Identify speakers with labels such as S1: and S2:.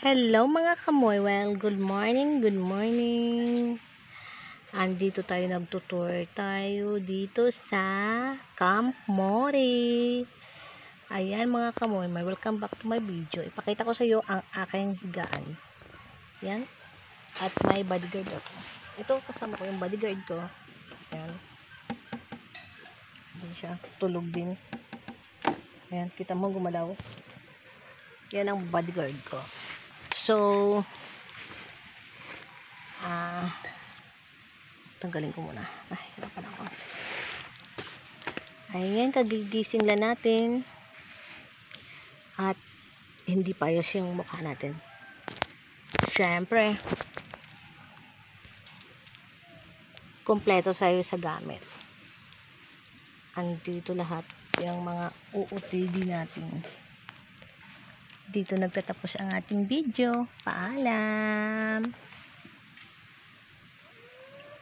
S1: Hello mga kamoy, well, good morning, good morning. Andito tayo, nagtutour tayo dito sa Camp Mori. Ayan mga kamoy, may welcome back to my video. Ipakita ko sa iyo ang aking higaan. Yan. At may bodyguard ako. Ito, kasama ko yung bodyguard ko. Yan. Diyan siya, tulog din. Ayan, kita mo gumalaw. Yan ang bodyguard ko. So, tanggalin ko muna. Ay, hirapan ako. Ayan, kagigising lang natin. At, hindi payos yung mukha natin. Siyempre, kompleto sa'yo sa gamit. Andito lahat yung mga OOTD natin. Dito nagtatapos ang ating video. Paalam!